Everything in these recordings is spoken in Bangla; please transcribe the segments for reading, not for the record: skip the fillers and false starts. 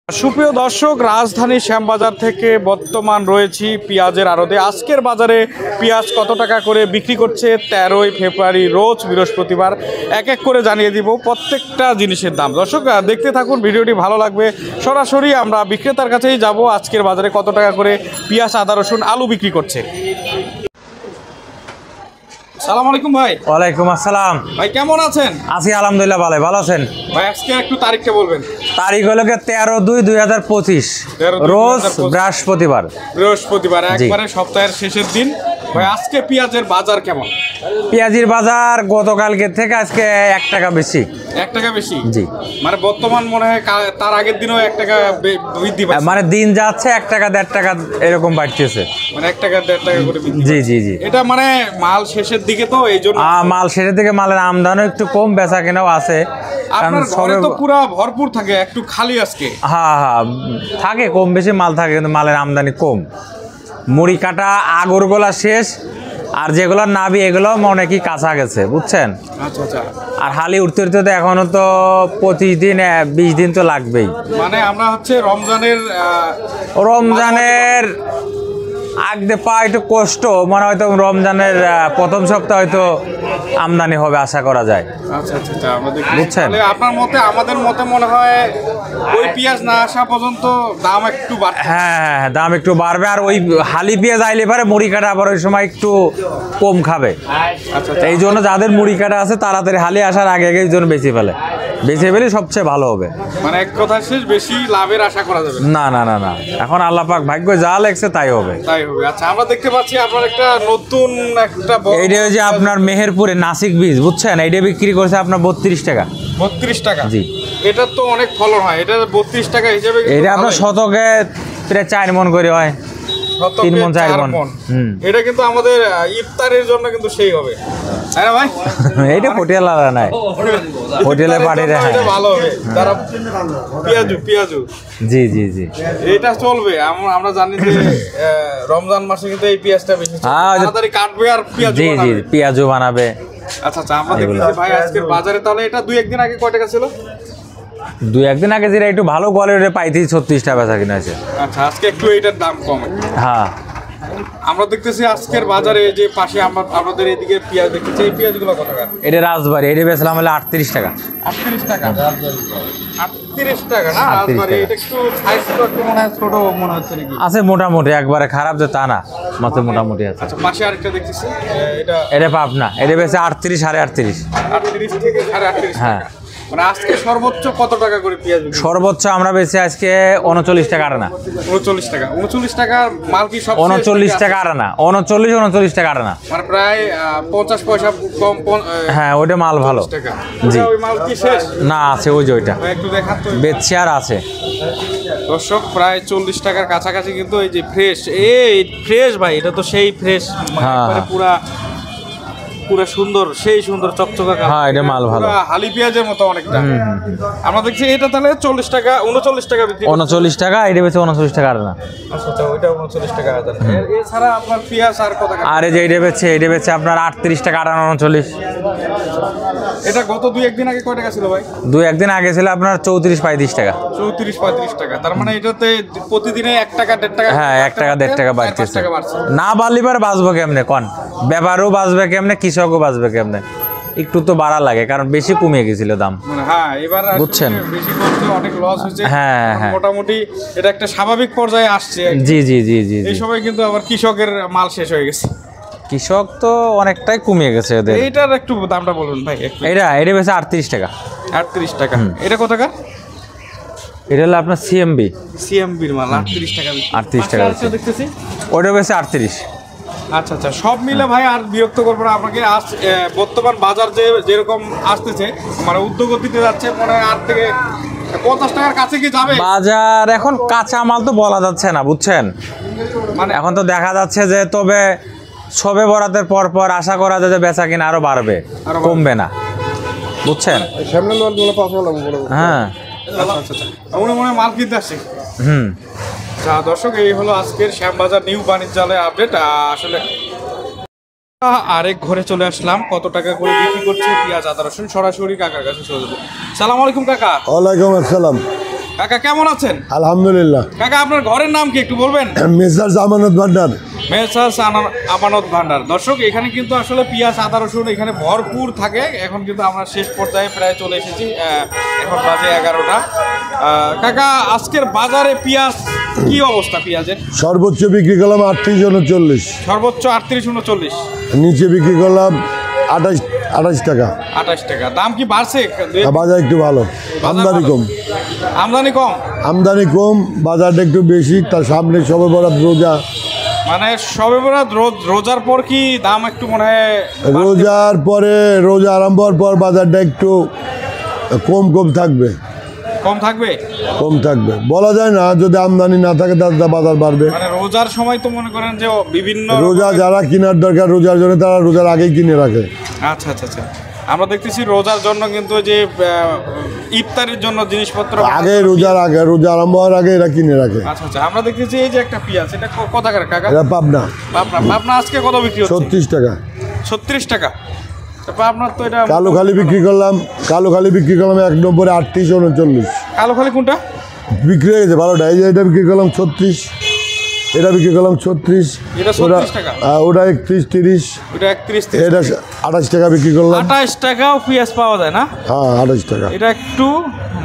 সুপ্রিয় দর্শক, রাজধানী শ্যামবাজার থেকে বর্তমান রয়েছি পেঁয়াজের আড়তে। আজকের বাজারে পেঁয়াজ কত টাকা করে বিক্রি করছে 13ই ফেব্রুয়ারি রোজ বৃহস্পতিবার এক এক করে জানিয়ে দিব প্রত্যেকটা জিনিসের দাম। দর্শক দেখতে থাকুন, ভিডিওটি ভালো লাগবে। সরাসরি আমরা বিক্রেতার কাছেই যাব আজকের বাজারে কত টাকা করে পেঁয়াজ, আদা, রসুন, আলু বিক্রি করছে। সালাম আলাইকুম ভাই। ওয়ালাইকুম আসসালাম ভাই, কেমন আছেন? আছি আলহামদুলিল্লাহ, ভালো আছেন ভাই? আজকে একটু তারিখটা বলবেন। তারিখ হলো 13/2/2025 রোজ বৃহস্পতিবার। একবারে সপ্তাহের শেষের দিন। ভাই, আজকে পেঁয়াজের বাজার কেমন? পেঁয়াজের বাজার গতকালকে থেকে আজকে 1 টাকা বেশি। 1 টাকা বেশি? জি। মানে বর্তমান মনে হয় তার আগের দিনও 1 টাকা বৃদ্ধি পাচ্ছে। মানে দিন যাচ্ছে 1 টাকা 1.5 টাকা এরকম বাড়তেছে। মানে 1 টাকা 1.5 টাকা করে বৃদ্ধি। জি জি জি। এটা মানে মাল শেষের দিকে, তো এই জন্য মাল শেষের দিকে মালের আমদানিও একটু কম, বেচা কেনাও আছে। আপনার ঘরে তো পুরো ভরপুর থাকে, একটু খালি আজকে? হ্যাঁ, থাকে, কম বেশি মাল থাকে, কিন্তু মালের আমদানি কম। মুড়ি কাটা আগরগোলা শেষ, আর যেগুলো নাবি এগুলো মনে কি কাঁচা গেছে, বুঝছেন? আচ্ছা আচ্ছা। আর হালি উঠতে উঠতে তো এখনো তো 25 দিন 20 দিন তো লাগবেই। মানে আমরা হচ্ছে রমজানের আগে পা একটু কষ্ট, মানে হয়তো রমজানের প্রথম সপ্তাহে হয়তো আমদানি হবে আশা করা যায়। আচ্ছা আচ্ছা, বুঝছেন? আপনার মতে, আমাদের মতে মনে হয় ওই পেঁয়াজ না আসা পর্যন্ত দাম একটু বাড়বে। হ্যাঁ, দাম একটু বাড়বে। আর ওই হালি পেঁয়াজ আইলে পারে মুড়ি কাটা আবার ওই সময় একটু কম খাবে। আচ্ছা, এই জন্য যাদের মুড়ি কাটা আছে তাড়াতাড়ি হালি আসার আগে এই জন্য বেঁচে ফেলে সবচেয়ে ভালো হবে। মানে এক কথা শেষ, বেশি লাভের আশা করা যাবে না। এখন আল্লাহ পাক ভাগ্য যা লেখছে তাই হবে। আচ্ছা, আমরা দেখতে পাচ্ছি আপনার একটা নতুন এইটা যে আপনার মেহেরপুরে নাসিক বীজ, বুঝছেন? এইটা বিক্রি করছে আপনার 32 টাকা। 32 টাকা? জি। এটা তো অনেক ফলন হয়, এটা 32 টাকা হিসেবে এটা আপনার শতকে প্রায় 4 মণ করে হয়, 3 মণ 4 মণ। এটা কিন্তু আমাদের ইফতারের জন্য কিন্তু সেই হবে, তাই না ভাই? এইটা হোটেল আলাদা নাই, হোটেলে পাঠিয়ে এটা ভালো হবে। তারা পেঁয়াজু জি জি জি, এটা চলবে। আমরা জানি যে রমজান মাসে কিন্তু এই পেঁয়াজটা বেশি তাড়াতাড়ি কাটবে আর পেঁয়াজু জি জি, পেঁয়াজু বানাবে। আচ্ছা আচ্ছা, আমরা দেখছি ভাই আজকের বাজারে তাহলে এটা 2-1 দিন আগে কয় টাকা ছিল? 2-1 দিন আগে যেটা একটু ভালো কোয়ালিটির পাইছি 36 টাকা বেচা কিনা আছে। আচ্ছা, আজকে একটু এটার দাম কম। হ্যাঁ, আমরা দেখতেছি আজকের বাজারে যে পাশে আমাদের এদিকে পেঁয়াজ দেখতেছি, এই পেঁয়াজগুলো কত টাকা? এটা রাজবাড়ি, এটা বেচলাম হলে 38 টাকা। 38 টাকা? 38 টাকা না রাজবাড়ি? এটা একটু সাইজটা একটু মনে হয় ছোট মনে হচ্ছে নাকি? আছে মোটামুটি, একবারে খারাপ যে তা না, মাত্র মোটামুটি আছে। আচ্ছা, পাশে আরেকটা দেখতেছি, এটা পাবনা, এটা বেচে 38 38.5। 38 থেকে 38.5। হ্যাঁ। মানে আজকে সর্বোচ্চ কত টাকা করে পেঁয়াজ? সর্বোচ্চ আমরা বেচি আজকে 39 টাকা আনা। 39 টাকা? 39 টাকার মাল কি সব? 39 টাকা আনা, 39 টাকা আনা, মানে প্রায় 50 পয়সা কম। হ্যাঁ, ওইটা মাল ভালো। জি। ওই মাল কি শেষ? না, আছে ওই যে ওইটা একটু দেখান তো। বেচছি আর আছে। দর্শক, প্রায় 40 টাকার কাছাকাছি কিন্তু এই যে ফ্রেশ ভাই, এটা তো সেই ফ্রেশ, মানে পুরো সুন্দর, সেই সুন্দর চকচকা। হ্যাঁ, এটা মাল ভালো, হালি পেঁয়াজের মতো অনেকটা। আমরা দেখছি এটা তাহলে 40 টাকা, 39 টাকা বিক্রি। 39 টাকা, এটা বেচে 39 টাকা আনা। আচ্ছা, ওইটা 39 টাকা আনা। এছাড়া আপনার পেঁয়াজ আর কত টাকা? আর এই যে এটা বেচে আপনার 38 টাকা আনা, 39। এটা গত 2-1 দিন আগে কয় টাকা ছিল ভাই? 2-1 দিন আগে ছিল আপনার 34-35 টাকা। 34-35 টাকা। তার মানে এটাতে প্রতিদিনে 1 টাকা 1.5 টাকা। হ্যাঁ, 1 টাকা 1.5 টাকা বাড়তেছে। না বাড়লে পরে বাঁচবো কেমনে? কোন ব্যাপারও বাঁচবে কেমনে, কৃষকও বাঁচবে কেমনে? একটু তো বাড়া লাগে, কারণ বেশি কমিয়ে গেছিল দাম। হ্যাঁ, এবার বুঝছেন, বেশি করতে অনেক লস হচ্ছে। হ্যাঁ, মোটামুটি এটা একটা স্বাভাবিক পর্যায়ে আসছে। জি জি জি জি। এই সময় কিন্তু আবার কৃষকের মাল শেষ হয়ে গেছে। কৃষক তো অনেকটাই কমিয়ে গেছে এদের। এইটার একটু দামটা বলুন ভাই। এটা বেশি 38 টাকা। 38 টাকা? এটা কত টাকা? এটা হলো আপনার সিএমবির মাল 38 টাকা। 38 টাকা দেখতেছি, ওটা বেশি 38। আচ্ছা আচ্ছা, সব মিলে ভাই আর বিরক্ত করবো না আপনাকে। বর্তমান বাজার যেরকম আসতেছে, মানে উদ্যোগতিতে যাচ্ছে, মনে হয় 8 থেকে 50 টাকার কাছে কি যাবে বাজার। এখন কাঁচা মাল তো বলা যাচ্ছে না, বুঝছেন? মানে এখন তো দেখা যাচ্ছে যে তবে সবে বরাতের পর আশা করা যায় যে বেচা কিনা আরো বাড়বে, কমবে না, বুঝছেন? হ্যাঁ, মনে মাল কিনতে আসছে। দর্শক, এই হলো আজকের শ্যামবাজার নিউ বাণিজ্যালয় আপডেট। আসলে আরেক ঘরে চলে আসলাম, কত টাকা করে বিক্রি করছে পেঁয়াজ, আদা, রসুন, সরাসরি কাকার কাছে চলে যাবো। সালাম আলাইকুম কাকা। ওয়ালাইকুম আসসালাম। কাকা কেমন আছেন? আলহামদুলিল্লাহ। কাকা আপনার ঘরের নাম কি একটু বলবেন? মেসার্স আমানত ভান্ডার। মেসার্স আমানত ভান্ডার। দর্শক এখানে কিন্তু আসলে পেঁয়াজ আদা রসুন এখানে ভরপুর থাকে। এখন কিন্তু আমরা শেষ পর্যায়ে প্রায় চলে এসেছি, এখন বাজে 11টা। কাকা আজকের বাজারে পেঁয়াজ কি অবস্থা? পেঁয়াজের সর্বোচ্চ বিক্রি করলাম 38-39, সর্বোচ্চ 38-39, নিচে বিক্রি করলাম 28 টাকা। 28 টাকা। দাম কি বাড়ছে? বাজার একটু ভালো, আমদানি কম। আমদানি কম? আমদানি কম, বাজারটা একটু বেশি। তার সামনে সবে বরাত রোজা, মানে সবে বরাত রোজার পর কি দাম একটু মনে হয়? রোজার পরে, রোজা আরম্ভ হওয়ার পর বাজারটা একটু কম থাকবে। কম থাকবে? কম থাকবে, বলা যায় না। যদি আমদানি না থাকে তাহলে বাজার বাড়বে। মানে রোজার সময় তো মনে করেন যে বিভিন্ন রোজা যারা কেনার দরকার রোজার জন্য, তারা রোজার আগেই কিনে রাখে। আচ্ছা আচ্ছা আচ্ছা। আমরা দেখতেছি রোজার জন্য কিন্তু যে ইফতারির জন্য জিনিসপত্র আগে, রোজার আগে, রোজা আরম্ভ হওয়ার আগে এরা কিনে রাখে। আচ্ছা আচ্ছা। আমরা দেখতেছি এই যে একটা পেঁয়াজ, এটা কত টাকা কাকা? এটা পাবনা। পাবনা আজকে কত বিক্রি হচ্ছে? 36 টাকা। 36 টাকা। তারপর আপনার তো এটা কালোখালি বিক্রি করলাম 1 নম্বরে 38-39। কালোখালি কোনটা বিক্রি হয়ে গেছে 12টা। এই যে এটা বিক্রি করলাম 36, এটা বিক্রি করলাম 36, এটা 36 টাকা। ওটা 31-30, ওটা 31 এটা 28 টাকা বিক্রি করলাম। 28 টাকাও পেঁয়াজ পাওয়া যায় না? হ্যাঁ, 28 টাকা। এটা একটু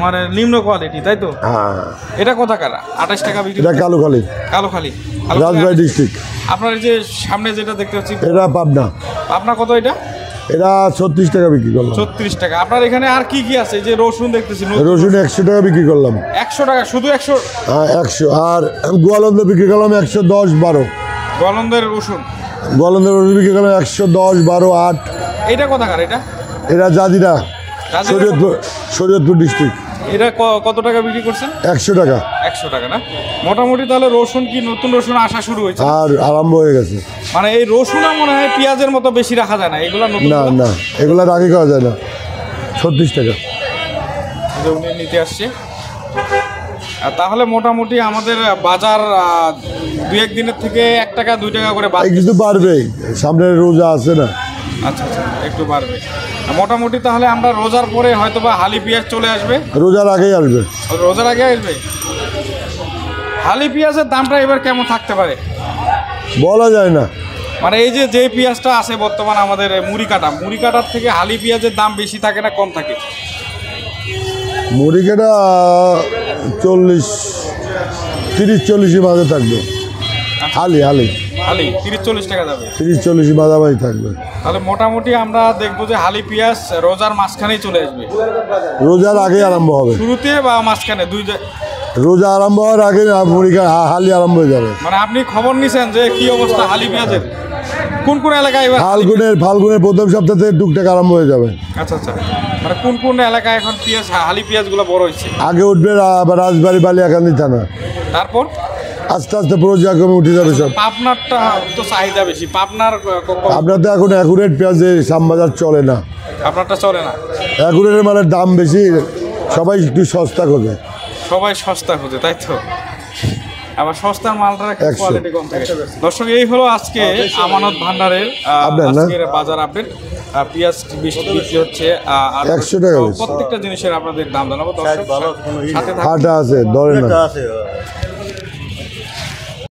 মানে নিম্ন কোয়ালিটি, তাই তো? হ্যাঁ। এটা কত টাকা? 28 টাকা বিক্রি। এটা কালোখালি, কালোখালি রাজবাড়ী ডিস্ট্রিক্ট। আপনার এই যে সামনে যেটা দেখতে পাচ্ছি এটা পাবনা। আপনার কত এটা? এটা 36 টাকা বিক্রি করলাম। 36 টাকা। আপনার এখানে আর কি কি আছে? এই যে রসুন দেখতেছি, রসুন 100 টাকা বিক্রি করলাম। 100 টাকা শুধু? 100? হ্যাঁ 100। আর গোয়ালন্দ বিক্রি করলাম 110-12। গোয়ালন্দের রসুন? গোয়ালন্দের রসুন বিক্রি করলাম 110, 12, 8। এটা কত টাকা? এটা এটা জাজিরা, জাজিরা শরীয়তপুর ডিস্ট্রিক্ট। এটা কত টাকা বিক্রি করছেন? 100 টাকা। 100 টাকা না? মোটামুটি তাহলে রসুন কি নতুন রসুন আসা শুরু হয়েছে? আর আরম্ভ হয়ে গেছে। মানে এই রসুন মনে হয় পেঁয়াজের মতো বেশি রাখা যায় না, এগুলো নতুন? না, এগুলো রাখি করা যায় না। 36 টাকা। উনি নিতে আসছে। তাহলে মোটামুটি আমাদের বাজার 2-1 দিনের থেকে 1 টাকা 2 টাকা করে বাড়বে। কিন্তু বাড়বেই, সামনে রোজা আছে না। আচ্ছা আচ্ছা, একটু বাড়বে মোটামুটি। তাহলে আমরা রোজার পরে হয়তো বা হালি পেঁয়াজ চলে আসবে। রোজার আগেই আসবে। রোজার আগে আসবে। হালি পেঁয়াজের দামটা এবার কেমন থাকতে পারে বলা যায় না। মানে এই যে পেঁয়াজটা আছে বর্তমান আমাদের মুড়ি কাটার থেকে হালি পেঁয়াজের দাম বেশি থাকে না কম থাকে? মুড়িকাটা 30-40 মাঝে থাকবে। হালি 30-40 টাকা যাবে। 30-40 মাঝামাঝি থাকবে। তাহলে মোটামুটি আমরা দেখবো যে হালি পেঁয়াজ রোজার মাঝখানেই চলে আসবে। রোজার আগে আরম্ভ হবে, শুরুতে বা মাঝখানে? রোজা আরম্ভ হওয়ার আগে মুড়িকা হালি আরম্ভ হয়ে যাবে। মানে আপনি খবর নিছেন যে কি অবস্থা হালি পেঁয়াজের? কোন এলাকায় এবার? ফাল্গুনের প্রথম সপ্তাহ থেকে টুকটাক আরম্ভ হয়ে যাবে। আচ্ছা আচ্ছা। মানে কোন এলাকায় এখন পেঁয়াজ, হালি পেঁয়াজগুলো বড় হয়েছে? আগে উঠবে আবার রাজবাড়ী, বালিয়াকান্দি থানা। তারপর আস্তে আস্তে পর্যায়ক্রমে উঠে যাবে সব। পাবনারটা তো চাহিদা বেশি। আপনার তো এখন অ্যাকুরেট পেঁয়াজের শ্যামবাজার চলে না। আপনারটা চলে না? অ্যাকুরেটের মালের দাম বেশি, সবাই একটু সস্তা খোঁজে। সবাই সস্তা খোঁজে, তাই তো? আবার সস্তার মালটার কোয়ালিটি কম থাকে। দর্শক, এই হলো আজকে আমানত ভান্ডারের আজকের বাজার আপডেট। পেঁয়াজ বিক্রি হচ্ছে 100 টাকা। প্রত্যেকটা জিনিসের আপনাদের দাম জানাবো। দর্শক সাথে আছে ধরে না।